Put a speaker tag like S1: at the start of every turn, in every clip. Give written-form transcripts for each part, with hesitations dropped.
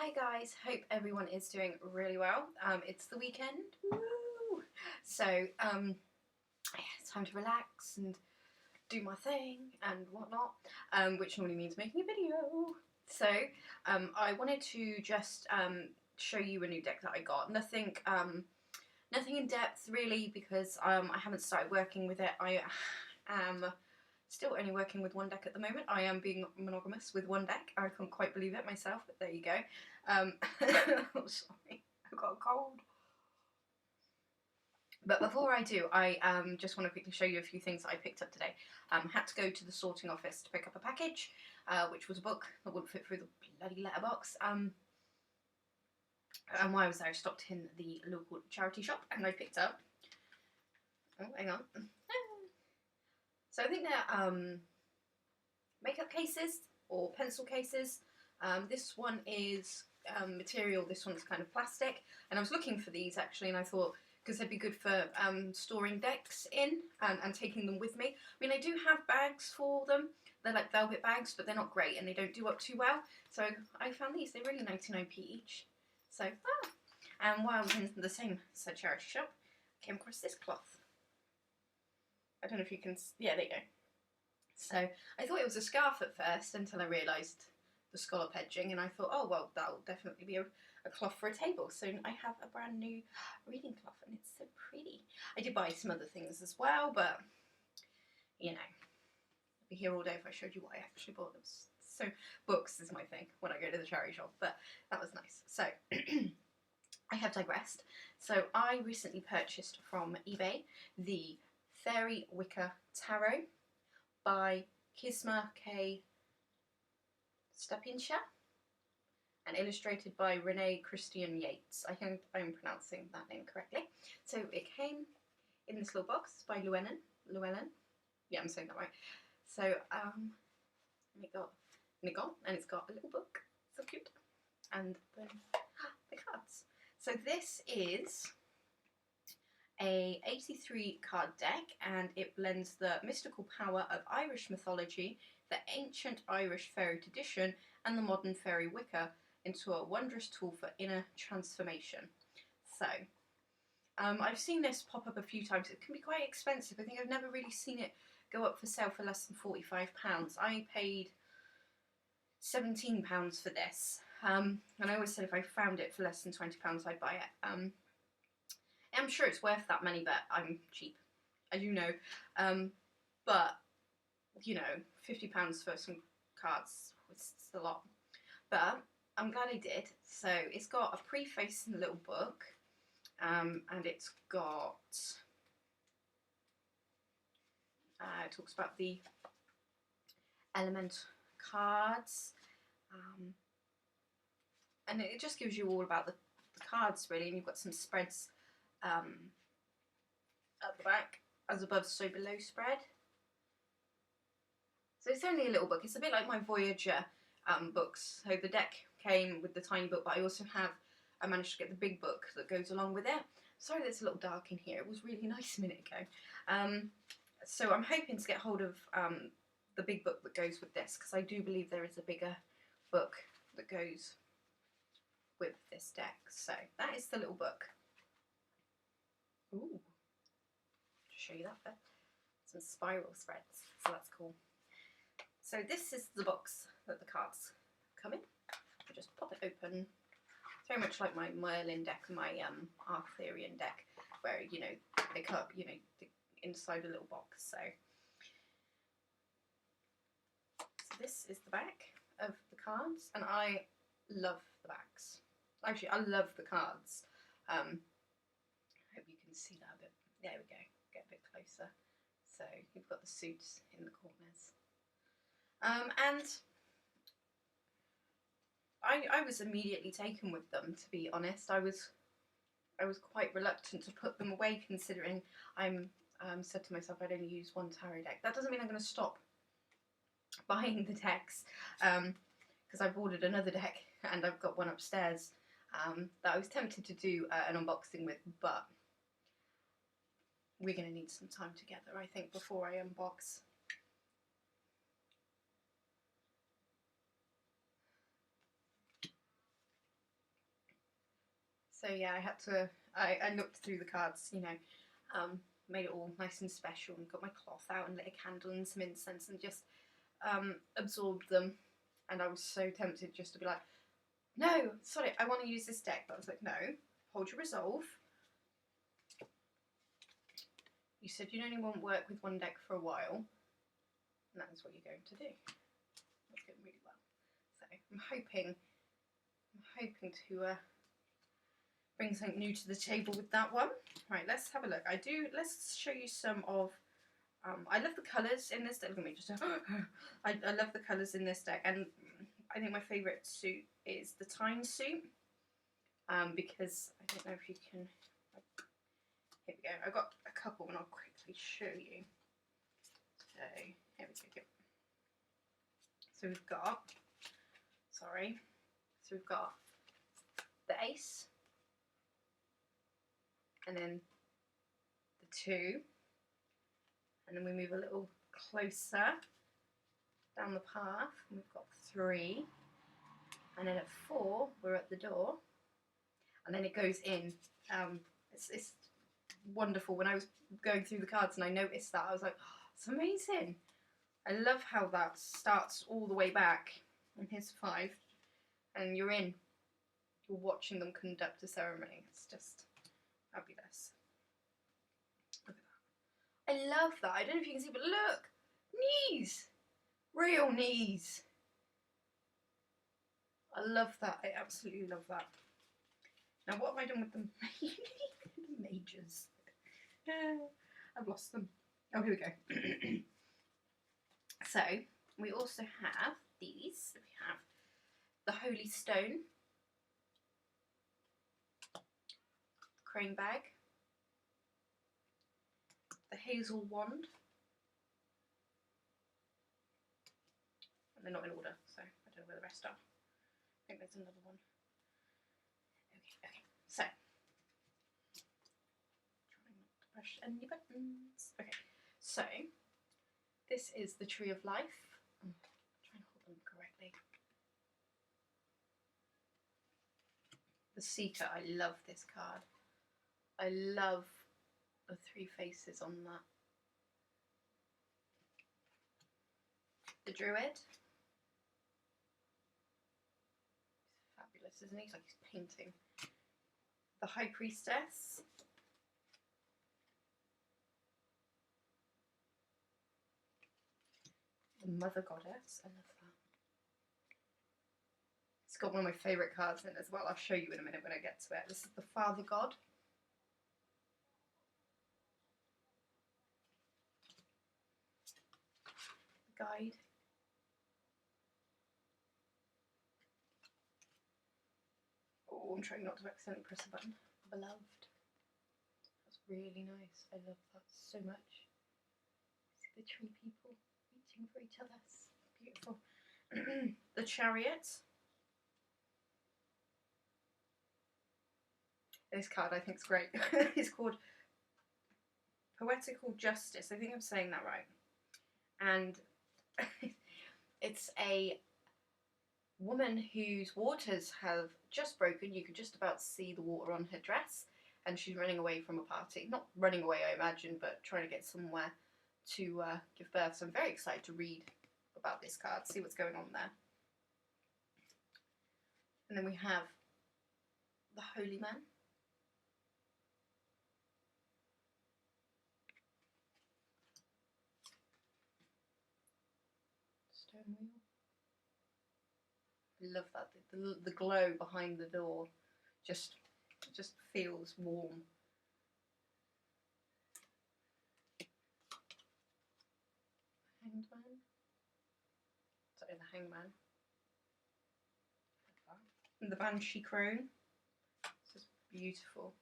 S1: Hi guys, hope everyone is doing really well. It's the weekend, woo! So it's time to relax and do my thing and whatnot, which normally means making a video. So I wanted to just show you a new deck that I got. Nothing in depth really, because I haven't started working with it. I am still only working with one deck at the moment. I am being monogamous with one deck. I can't quite believe it myself, but there you go. Oh, sorry, I've got a cold. But before I do, I just want to quickly show you a few things that I picked up today. Had to go to the sorting office to pick up a package, which was a book that wouldn't fit through the bloody letterbox. And while I was there, I stopped in the local charity shop and I picked up... Oh, hang on. So I think they're makeup cases or pencil cases. This one is material, this one's kind of plastic. And I was looking for these actually, and I thought, because they'd be good for storing decks in and taking them with me. I mean, I do have bags for them. They're like velvet bags, but they're not great and they don't do up too well. So I found these, they're really 99p each. So, and while I was in the same said charity shop, I came across this cloth. I don't know if you can, yeah, there you go. So I thought it was a scarf at first until I realised the scallop edging, and I thought, oh well, that'll definitely be a cloth for a table. So I have a brand new reading cloth and it's so pretty. I did buy some other things as well, but you know, I'd be here all day if I showed you what I actually bought. So books is my thing when I go to the charity shop, but that was nice. So I have digressed. So I recently purchased from eBay the Faery Wicker Tarot by Kisma K. Stapincha and illustrated by Renee Christian Yates. I think I'm pronouncing that name correctly. So it came in this little box by Llewellyn. Yeah, I'm saying that right. So it's got a little book. So cute. And then the cards. So this is a 83 card deck, and it blends the mystical power of Irish mythology, the ancient Irish fairy tradition, and the modern fairy Wicca into a wondrous tool for inner transformation. So I've seen this pop up a few times. It can be quite expensive. I think I've never really seen it go up for sale for less than £45. I paid £17 for this, and I always said if I found it for less than £20 I'd buy it. I'm sure it's worth that money, but I'm cheap, as you know. But, you know, £50 for some cards was a lot. But I'm glad I did. So it's got a preface in the little book, and it's got... it talks about the element cards, and it just gives you all about the cards, really, and you've got some spreads at the back, as above so below spread. So it's only a little book. It's a bit like my Voyager books. So the deck came with the tiny book, but I managed to get the big book that goes along with it. Sorry that it's a little dark in here. It was really nice a minute ago. So I'm hoping to get hold of the big book that goes with this, because I do believe there is a bigger book that goes with this deck. So that is the little book. Ooh, just show you that bit. Some spiral spreads, so that's cool. So this is the box that the cards come in. I just pop it open. It's very much like my Merlin deck and my Arthurian deck, where, you know, they cut, you know, inside a little box. So this is the back of the cards, and I love the backs. Actually, I love the cards. I hope you can see that a bit. There we go. Get a bit closer. So you've got the suits in the corners. And I was immediately taken with them, to be honest. I was quite reluctant to put them away, considering I'm said to myself I'd only use one tarot deck. That doesn't mean I'm going to stop buying the decks, because I've ordered another deck and I've got one upstairs that I was tempted to do an unboxing with, but we're going to need some time together, I think, before I unbox. So yeah, I looked through the cards, you know, made it all nice and special, and got my cloth out and lit a candle and some incense and just absorbed them. And I was so tempted just to be like, no, sorry, I want to use this deck. But I was like, no, hold your resolve. You said you'd only want work with one deck for a while, and that is what you're going to do. That's going really well. So I'm hoping to bring something new to the table with that one. Right, let's have a look. Let's show you some of. I love the colours in this deck. Look at me, just. I love the colours in this deck, and I think my favourite suit is the Tyne suit, because I don't know if you can. Here we go. I've got a couple, and I'll quickly show you. So here we go. So we've got. Sorry. So we've got the ace, and then the 2, and then we move a little closer down the path, and we've got 3, and then at 4 we're at the door, and then it goes in. It's wonderful. When I was going through the cards and I noticed that, I was like, oh, it's amazing. I love how that starts all the way back, and here's 5, and you're in. You're watching them conduct a ceremony. It's just fabulous. Look at that. I love that. I don't know if you can see, but look! Knees! Real knees! I love that. I absolutely love that. Now what have I done with the majors? I've lost them. Oh, here we go. So, we also have these. We have the Holy Stone, Crane Bag, the Hazel Wand, and they're not in order, so I don't know where the rest are. I think there's another one. Okay, so, trying not to push any buttons. Okay, so, this is the Tree of Life. I'm trying to hold them correctly. The Seeker, I love this card. I love the 3 faces on that. The Druid. He's fabulous, isn't he? He's like he's painting. The High Priestess. The Mother Goddess. I love that. It's got one of my favourite cards in it as well. I'll show you in a minute when I get to it. This is the Father God. The Guide. Oh, I'm trying not to accidentally press a button. Beloved. That's really nice. I love that so much. See the tree people reaching for each other. It's beautiful. The Chariot. This card I think is great. It's called Poetical Justice. I think I'm saying that right. And it's a woman whose waters have just broken. You could just about see the water on her dress, and she's running away from a party. Not running away, I imagine, but trying to get somewhere to give birth. So I'm very excited to read about this card, see what's going on there. And then we have the Holy Man. Stone wheel. I love that. The glow behind the door just feels warm. Hanged Man. Sorry, the Hangman. And the Banshee Crone. This is beautiful.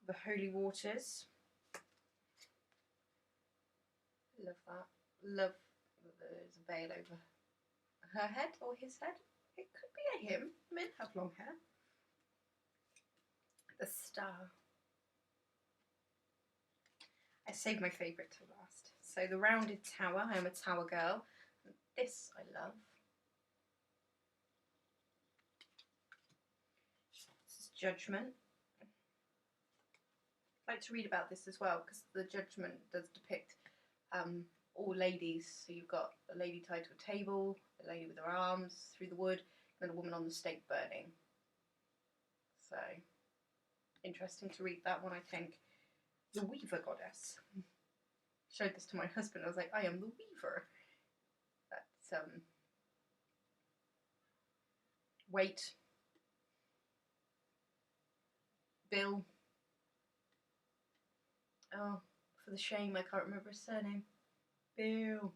S1: The Holy Waters. Love that. Love that there's a veil over her head or his head. It could be a him. Men have long hair. The Star. I saved my favourite to last. So the Rounded Tower. I am a tower girl. This I love. This is Judgment. I'd like to read about this as well, because the Judgment does depict all ladies. So you've got a lady tied to a table, a lady with her arms through the wood, and then a woman on the stake burning. So interesting to read that one, I think. The Weaver Goddess. Showed this to my husband. I was like, I am the Weaver. That's Wait. Bill. Oh, for the shame, I can't remember his surname. Bill.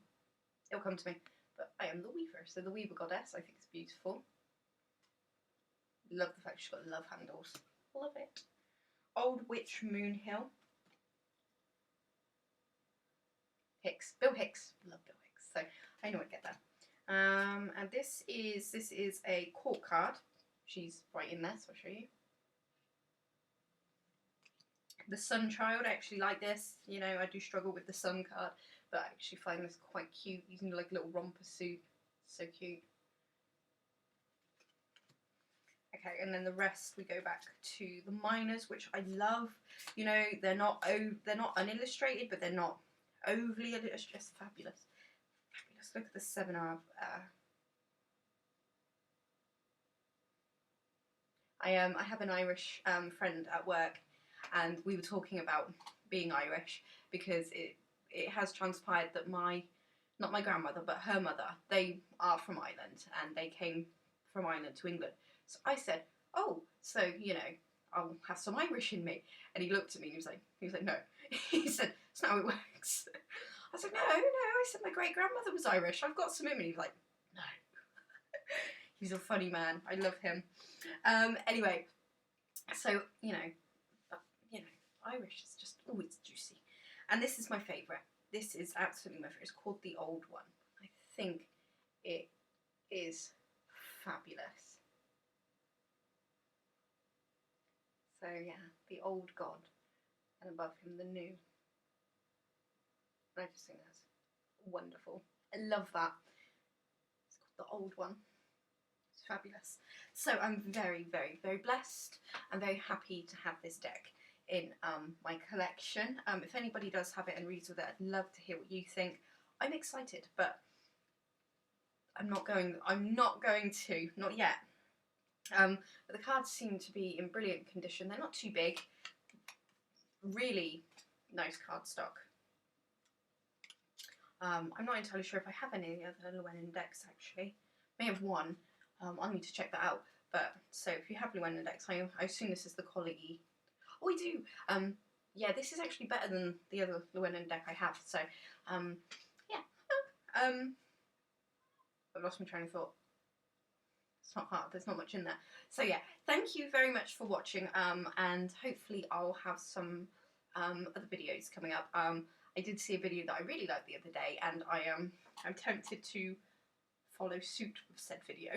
S1: It'll come to me. But I am the Weaver. So the Weaver Goddess, I think is beautiful. Love the fact she's got love handles. Love it. Old Witch Moonhill. Hicks. Bill Hicks. Love Bill Hicks. So I know I get that. And this is a court card. She's right in there, so I'll show you. The Sun Child, I actually like this. You know, I do struggle with the Sun card, but I actually find this quite cute. Using like a little romper suit. So cute. Okay, and then the rest we go back to the Minors, which I love. You know, they're not unillustrated, but they're not overly illustrated. It's just fabulous. Fabulous. Look at the 7 of. I have an Irish friend at work, and we were talking about being Irish because it has transpired that not my grandmother, but her mother, they are from Ireland, and they came from Ireland to England. So I said, oh, so, you know, I'll have some Irish in me. And he looked at me and he was like, no. He said, it's not how it works. I was like, no. I said, my great-grandmother was Irish. I've got some in me. He was like, no. He's a funny man. I love him. Anyway, so, you know, Irish is just, oh, it's juicy. And this is my favourite. This is absolutely my favourite. It's called The Old One. I think it is fabulous. So yeah, the old god, and above him the new. I just think that's wonderful. I love that. It's called The Old One. It's fabulous. So I'm very, very, very blessed. I'm very happy to have this deck in my collection. If anybody does have it and reads with it, I'd love to hear what you think. I'm excited, but I'm not going to, not yet. But the cards seem to be in brilliant condition. They're not too big. Really nice cardstock. I'm not entirely sure if I have any other Llewellyn decks actually. May have one. I'll need to check that out. But so if you have Llewellyn decks, I assume this is the quality. Oh, I do. Yeah, this is actually better than the other Llewellyn deck I have. So yeah. I've lost my train of thought. It's not hard, there's not much in there. So yeah, thank you very much for watching, and hopefully I'll have some other videos coming up. I did see a video that I really liked the other day, and I'm tempted to follow suit with said video.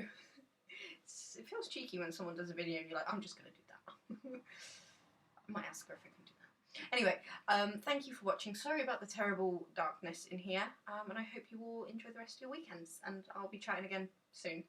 S1: It feels cheeky when someone does a video and you're like, I'm just going to do that. I might ask her if I can do that. Anyway, thank you for watching. Sorry about the terrible darkness in here, and I hope you all enjoy the rest of your weekends, and I'll be chatting again soon.